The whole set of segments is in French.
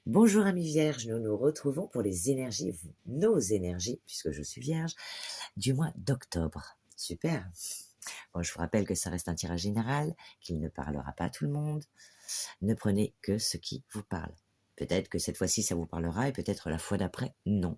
Bonjour amis vierges, nous nous retrouvons pour les énergies, nos énergies, puisque je suis vierge, du mois d'octobre. Super. Bon, je vous rappelle que ça reste un tirage général, qu'il ne parlera pas à tout le monde. Ne prenez que ce qui vous parle. Peut-être que cette fois-ci ça vous parlera et peut-être la fois d'après, non.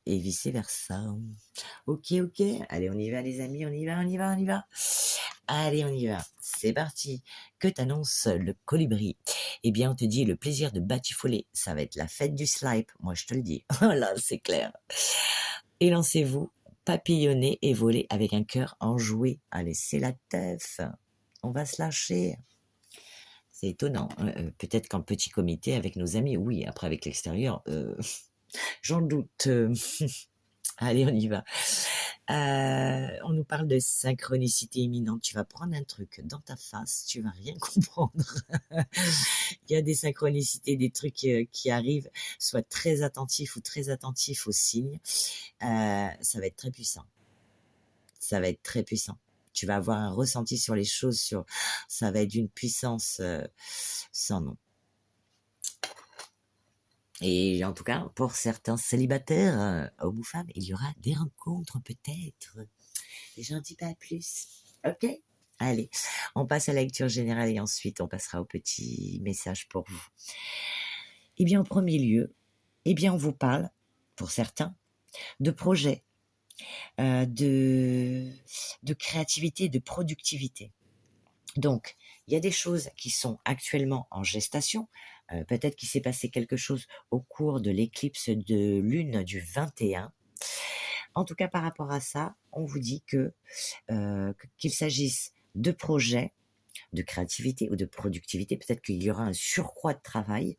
Et vice versa. Ok, ok. Allez, on y va les amis, on y va, on y va, on y va. Allez, on y va. C'est parti. Que t'annonce le colibri? Eh bien, on te dit le plaisir de batifoler. Ça va être la fête du slime. Moi, je te le dis. Voilà, c'est clair. Et lancez-vous, papillonnez et volez avec un cœur enjoué. Allez, c'est la teuf. On va se lâcher. C'est étonnant. Peut-être qu'en petit comité avec nos amis, oui. Après, avec l'extérieur, j'en doute. Allez, on y va. On nous parle de synchronicité imminente. Tu vas prendre un truc dans ta face, tu vas rien comprendre. Il y a des synchronicités, des trucs qui arrivent. Sois très attentif ou très attentif aux signes. Ça va être très puissant. Ça va être très puissant. Tu vas avoir un ressenti sur les choses. Ça va être d'une puissance sans nom. Et en tout cas, pour certains célibataires, hommes ou femmes, il y aura des rencontres peut-être. Et j'en dis pas plus. Ok? Allez, on passe à la lecture générale et ensuite on passera au petit message pour vous. Eh bien, en premier lieu, on vous parle, pour certains, de projets, de créativité, de productivité. Donc, il y a des choses qui sont actuellement en gestation. Peut-être qu'il s'est passé quelque chose au cours de l'éclipse de lune du 21. En tout cas, par rapport à ça, on vous dit qu'il s'agisse de projets, de créativité ou de productivité, peut-être qu'il y aura un surcroît de travail.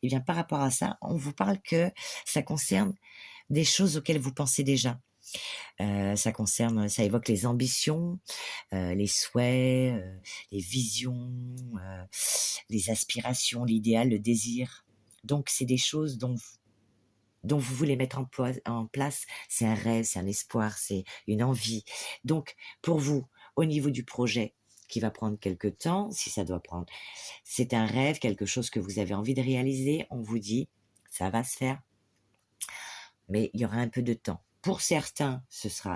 Et bien, par rapport à ça, on vous parle que ça concerne des choses auxquelles vous pensez déjà. Ça évoque les ambitions, les souhaits, les visions, les aspirations, l'idéal, le désir. Donc, c'est des choses dont vous voulez mettre en place. C'est un rêve, c'est un espoir, c'est une envie. Donc, pour vous, au niveau du projet, qui va prendre quelque temps, si ça doit prendre, c'est un rêve, quelque chose que vous avez envie de réaliser, on vous dit, ça va se faire, mais il y aura un peu de temps. Pour certains,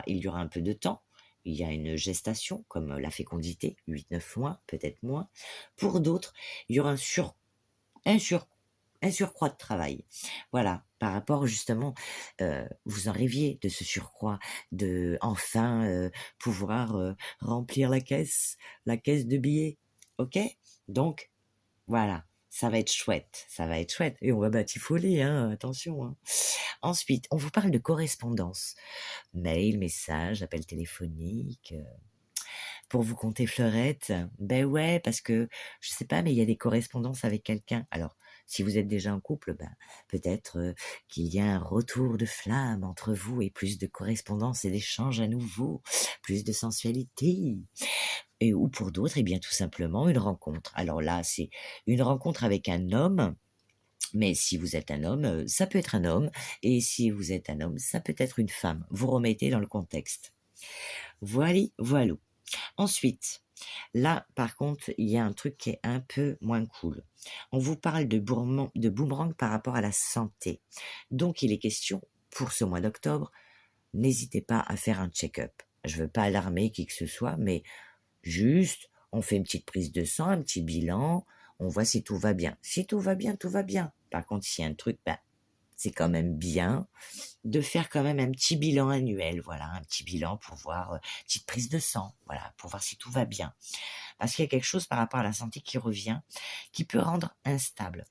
il y aura un peu de temps. Il y a une gestation, comme la fécondité, 8-9 mois, peut-être moins. Pour d'autres, il y aura un surcroît de travail. Voilà, par rapport justement, vous en rêviez de ce surcroît, de enfin pouvoir remplir la caisse de billets. Ok? Donc, voilà, ça va être chouette. Et on va batifoler, hein, attention. Hein. Ensuite, on vous parle de correspondance. Mail, message, appel téléphonique. Pour vous compter fleurette, ben ouais, parce que, je sais pas, mais il y a des correspondances avec quelqu'un. Alors, si vous êtes déjà en couple, ben, peut-être qu'il y a un retour de flamme entre vous et plus de correspondance et d'échanges à nouveau, plus de sensualité. Et ou pour d'autres, eh bien, tout simplement une rencontre. Alors là, c'est une rencontre avec un homme, mais si vous êtes un homme, ça peut être un homme, et si vous êtes un homme, ça peut être une femme. Vous remettez dans le contexte. Voilà. Ensuite, là, par contre, il y a un truc qui est un peu moins cool. On vous parle de boomerang par rapport à la santé. Donc, il est question, pour ce mois d'octobre, n'hésitez pas à faire un check-up. Je veux pas alarmer qui que ce soit, mais juste, on fait une petite prise de sang, un petit bilan, on voit si tout va bien. Si tout va bien, tout va bien. Par contre, s'il y a un truc, ben, c'est quand même bien de faire quand même un petit bilan annuel, voilà, un petit bilan pour voir, petite prise de sang, voilà, pour voir si tout va bien. Parce qu'il y a quelque chose par rapport à la santé qui revient, qui peut rendre instable.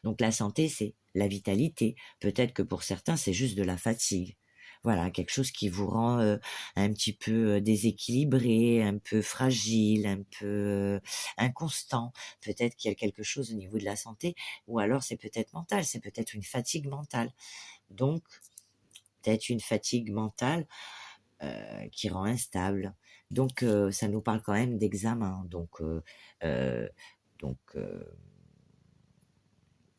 Donc la santé, c'est la vitalité. Peut-être que pour certains, c'est juste de la fatigue. Voilà, quelque chose qui vous rend un petit peu déséquilibré, un peu fragile, un peu inconstant. Peut-être qu'il y a quelque chose au niveau de la santé, ou alors c'est peut-être mental, c'est peut-être une fatigue mentale. Donc, peut-être une fatigue mentale qui rend instable. Donc, ça nous parle quand même d'examen. Euh, donc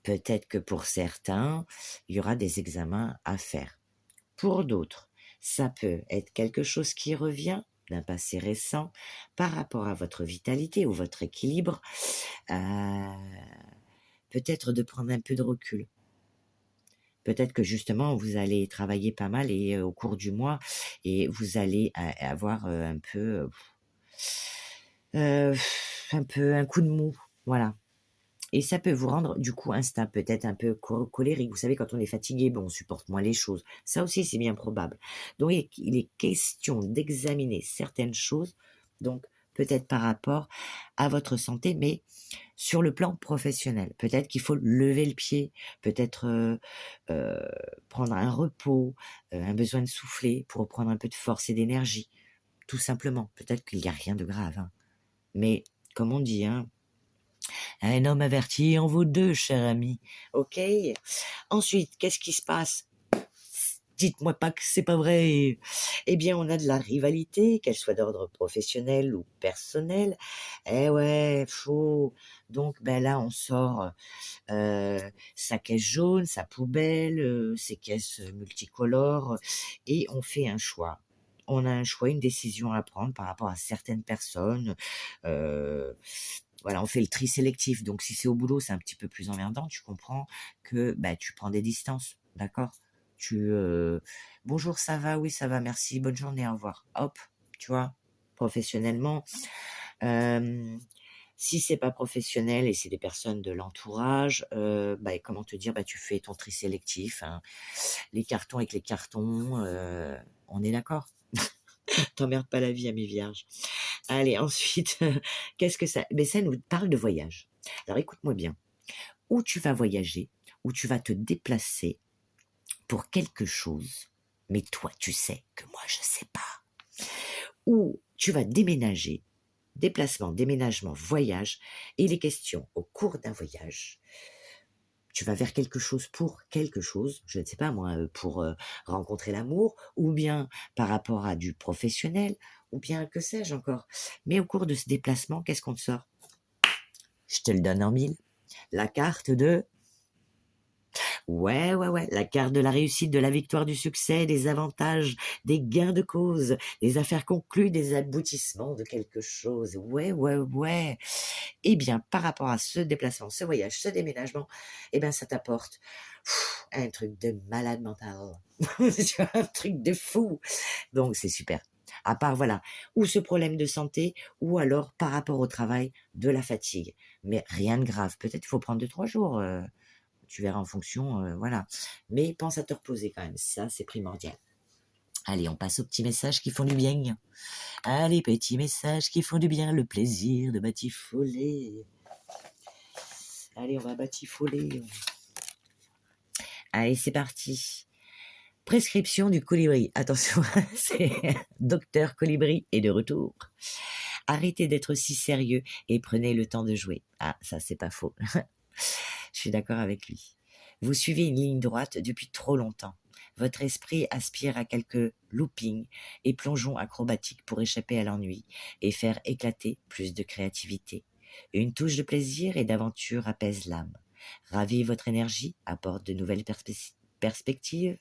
peut-être que pour certains, il y aura des examens à faire. Pour d'autres, ça peut être quelque chose qui revient d'un passé récent par rapport à votre vitalité ou votre équilibre. peut-être de prendre un peu de recul. Peut-être que justement, vous allez travailler pas mal et au cours du mois et vous allez avoir heu, un peu un coup de mou, voilà. Et ça peut vous rendre du coup instable, peut-être un peu colérique. Vous savez, quand on est fatigué, bon, on supporte moins les choses. Ça aussi, c'est bien probable. Donc, il est question d'examiner certaines choses, donc peut-être par rapport à votre santé, mais sur le plan professionnel. Peut-être qu'il faut lever le pied, peut-être euh, prendre un repos, un besoin de souffler pour reprendre un peu de force et d'énergie, tout simplement. Peut-être qu'il n'y a rien de grave, hein. Mais comme on dit, hein, un homme averti en vaut deux, cher ami. Ok. Ensuite, qu'est-ce qui se passe? Dites-moi pas que c'est pas vrai. Eh bien, on a de la rivalité, qu'elle soit d'ordre professionnel ou personnel. Eh ouais, faux. Donc, ben là, on sort sa caisse jaune, sa poubelle, ses caisses multicolores, et on fait un choix. On a un choix, une décision à prendre par rapport à certaines personnes. Euh, voilà, on fait le tri sélectif. Donc, si c'est au boulot, c'est un petit peu plus emmerdant. Tu comprends que bah, tu prends des distances, d'accord? Bonjour, ça va? Oui, ça va, merci. Bonne journée, au revoir. Hop, tu vois, professionnellement. Euh, Si c'est pas professionnel et c'est des personnes de l'entourage, bah, comment te dire? Bah, tu fais ton tri sélectif, hein. Les cartons avec les cartons, on est d'accord? T'emmerdes pas la vie à mes vierges. Allez, ensuite, qu'est-ce que ça? Mais ça nous parle de voyage. Alors écoute-moi bien. Où tu vas voyager, où tu vas te déplacer pour quelque chose, mais toi, tu sais que moi, je sais pas. Où tu vas déménager, déplacement, déménagement, voyage, et il est question au cours d'un voyage, tu vas vers quelque chose pour quelque chose, je ne sais pas moi, pour rencontrer l'amour, ou bien par rapport à du professionnel, ou bien que sais-je encore. Mais au cours de ce déplacement, qu'est-ce qu'on te sort? Je te le donne en mille. La carte de... Ouais, ouais, ouais, la carte de la réussite, de la victoire, du succès, des avantages, des gains de cause, des affaires conclues, des aboutissements de quelque chose. Ouais, ouais, ouais. Eh bien, par rapport à ce déplacement, ce voyage, ce déménagement, eh bien, ça t'apporte un truc de malade mental. Tu vois, un truc de fou. Donc, c'est super. À part, voilà, ou ce problème de santé, ou alors par rapport au travail, de la fatigue. Mais rien de grave. Peut-être qu'il faut prendre 2, 3 jours. Tu verras en fonction, voilà. Mais pense à te reposer quand même. Ça, c'est primordial. Allez, on passe aux petits messages qui font du bien. Allez, petits messages qui font du bien. Le plaisir de batifoler. Allez, on va batifoler. Allez, c'est parti. Prescription du colibri. Attention, c'est Docteur Colibri est de retour. Arrêtez d'être si sérieux et prenez le temps de jouer. Ah, ça, c'est pas faux. Je suis d'accord avec lui. Vous suivez une ligne droite depuis trop longtemps. Votre esprit aspire à quelques loopings et plongeons acrobatiques pour échapper à l'ennui et faire éclater plus de créativité. Une touche de plaisir et d'aventure apaise l'âme. Ravive votre énergie, apporte de nouvelles perspectives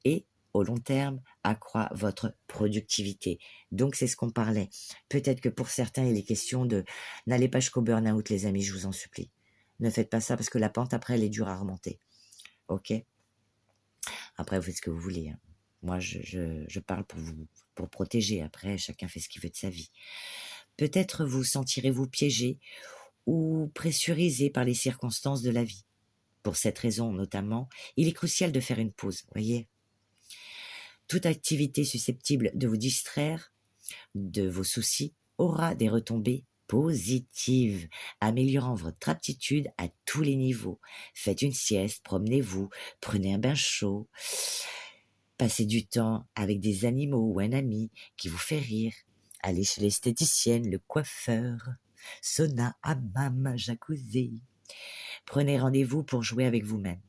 et, au long terme, accroît votre productivité. Donc, c'est ce qu'on parlait. Peut-être que pour certains, il est question de n'allez pas jusqu'au burn-out, les amis, je vous en supplie. Ne faites pas ça parce que la pente, après, elle est dure à remonter. Ok? Après, vous faites ce que vous voulez, hein. Moi, je parle pour vous, pour protéger. Après, chacun fait ce qu'il veut de sa vie. Peut-être vous sentirez-vous piégé ou pressurisé par les circonstances de la vie. Pour cette raison, notamment, il est crucial de faire une pause, voyez. Toute activité susceptible de vous distraire de vos soucis aura des retombées positives, améliorant votre aptitude à tous les niveaux. Faites une sieste, promenez-vous, prenez un bain chaud, passez du temps avec des animaux ou un ami qui vous fait rire. Allez chez l'esthéticienne, le coiffeur, sauna, hammam, jacuzzi. Prenez rendez-vous pour jouer avec vous-même.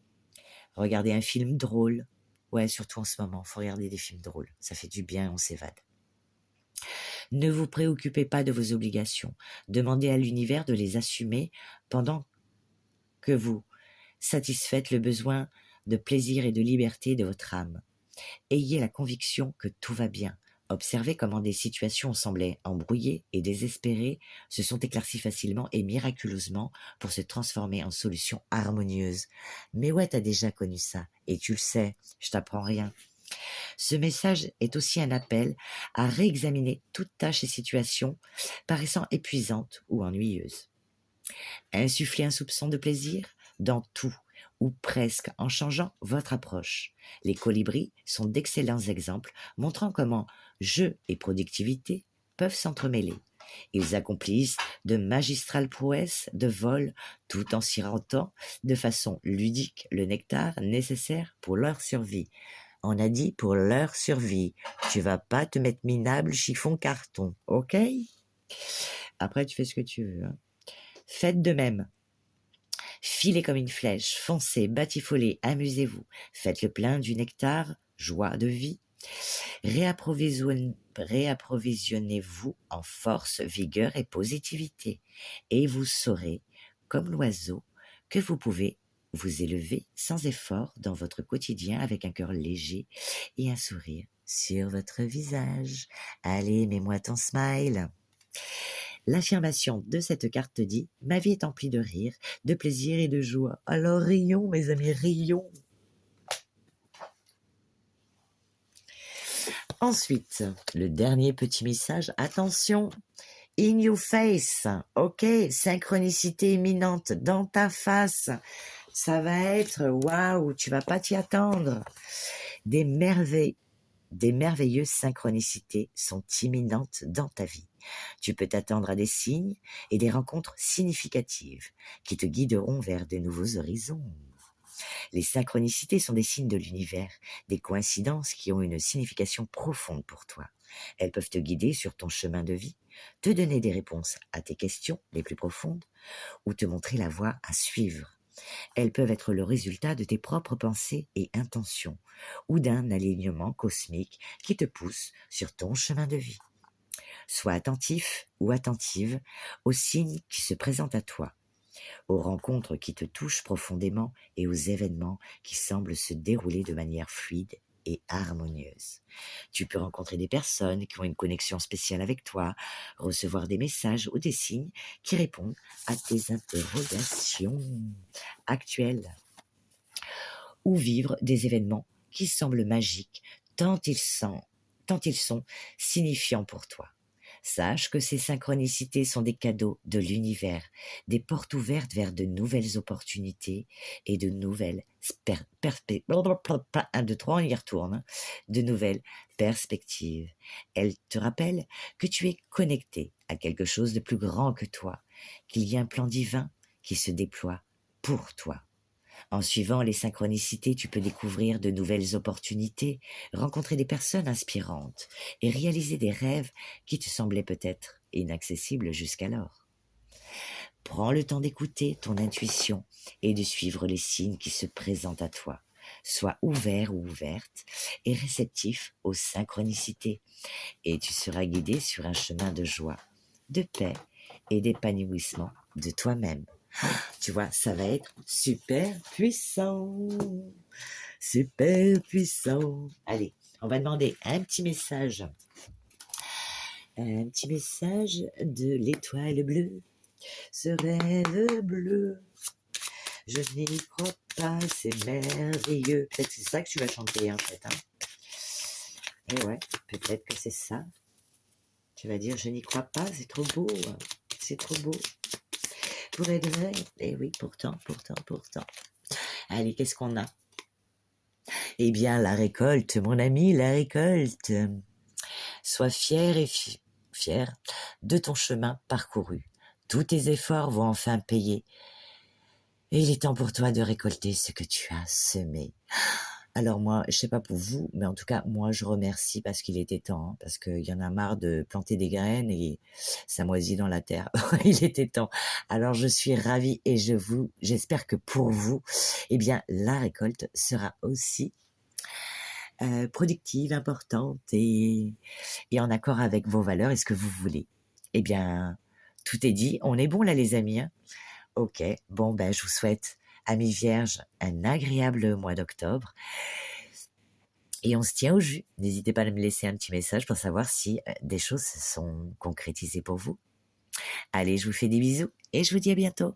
Regardez un film drôle. Ouais, surtout en ce moment, faut regarder des films drôles. Ça fait du bien, on s'évade. Ne vous préoccupez pas de vos obligations. Demandez à l'univers de les assumer pendant que vous satisfaites le besoin de plaisir et de liberté de votre âme. Ayez la conviction que tout va bien. Observez comment des situations semblaient embrouillées et désespérées se sont éclaircies facilement et miraculeusement pour se transformer en solutions harmonieuses. Mais ouais, t'as déjà connu ça, et tu le sais, je t'apprends rien. Ce message est aussi un appel à réexaminer toute tâche et situation paraissant épuisante ou ennuyeuse. Insuffler un soupçon de plaisir dans tout ou presque en changeant votre approche. Les colibris sont d'excellents exemples montrant comment jeu et productivité peuvent s'entremêler. Ils accomplissent de magistrales prouesses de vol tout en sirotant de façon ludique le nectar nécessaire pour leur survie. On a dit pour leur survie. Tu vas pas te mettre minable chiffon carton, ok? Après, tu fais ce que tu veux. Hein. Faites de même. Filez comme une flèche, foncez, batifolez, amusez-vous. Faites le plein du nectar, joie de vie. Réapprovisionnez-vous en force, vigueur et positivité. Et vous saurez, comme l'oiseau, que vous pouvez vous élever sans effort dans votre quotidien avec un cœur léger et un sourire sur votre visage. Allez, mets-moi ton smile. L'affirmation de cette carte dit « Ma vie est emplie de rire, de plaisir et de joie. Alors rions, mes amis, rions !» Ensuite, le dernier petit message, attention, in your face, ok, synchronicité imminente dans ta face, ça va être waouh, tu vas pas t'y attendre. Des merveilleuses synchronicités sont imminentes dans ta vie. Tu peux t'attendre à des signes et des rencontres significatives qui te guideront vers de nouveaux horizons. Les synchronicités sont des signes de l'univers, des coïncidences qui ont une signification profonde pour toi. Elles peuvent te guider sur ton chemin de vie, te donner des réponses à tes questions les plus profondes ou te montrer la voie à suivre. Elles peuvent être le résultat de tes propres pensées et intentions ou d'un alignement cosmique qui te pousse sur ton chemin de vie. Sois attentif ou attentive aux signes qui se présentent à toi, aux rencontres qui te touchent profondément et aux événements qui semblent se dérouler de manière fluide et harmonieuse. Tu peux rencontrer des personnes qui ont une connexion spéciale avec toi, recevoir des messages ou des signes qui répondent à tes interrogations actuelles, ou vivre des événements qui semblent magiques tant ils sont signifiants pour toi. Sache que ces synchronicités sont des cadeaux de l'univers, des portes ouvertes vers de nouvelles opportunités et de nouvelles on y retourne, de nouvelles perspectives. Elles te rappellent que tu es connecté à quelque chose de plus grand que toi, qu'il y a un plan divin qui se déploie pour toi. En suivant les synchronicités, tu peux découvrir de nouvelles opportunités, rencontrer des personnes inspirantes et réaliser des rêves qui te semblaient peut-être inaccessibles jusqu'alors. Prends le temps d'écouter ton intuition et de suivre les signes qui se présentent à toi. Sois ouvert ou ouverte et réceptif aux synchronicités et tu seras guidé sur un chemin de joie, de paix et d'épanouissement de toi-même. Tu vois, ça va être super puissant. Super puissant. Allez, on va demander un petit message. Un petit message de l'étoile bleue. Ce rêve bleu. Je n'y crois pas, c'est merveilleux. Peut-être que c'est ça que tu vas chanter en fait. Hein. Et ouais, peut-être que c'est ça. Tu vas dire, je n'y crois pas, c'est trop beau. C'est trop beau. Pour être vrai. Eh oui, pourtant. Allez, qu'est-ce qu'on a? Eh bien, la récolte, mon ami, la récolte. Sois fier et fier de ton chemin parcouru. Tous tes efforts vont enfin payer. Et il est temps pour toi de récolter ce que tu as semé. Alors moi, je sais pas pour vous, mais en tout cas, moi, je remercie parce qu'il était temps, hein, parce qu'il y en a marre de planter des graines et ça moisit dans la terre. Il était temps. Alors, je suis ravie et j'espère que pour vous, eh bien, la récolte sera aussi productive, importante et en accord avec vos valeurs et ce que vous voulez. Eh bien, tout est dit. On est bon là, les amis. Hein. Ok, bon, ben, je vous souhaite, amis vierges, un agréable mois d'octobre. et on se tient au jus. N'hésitez pas à me laisser un petit message pour savoir si des choses se sont concrétisées pour vous. Allez, je vous fais des bisous et je vous dis à bientôt.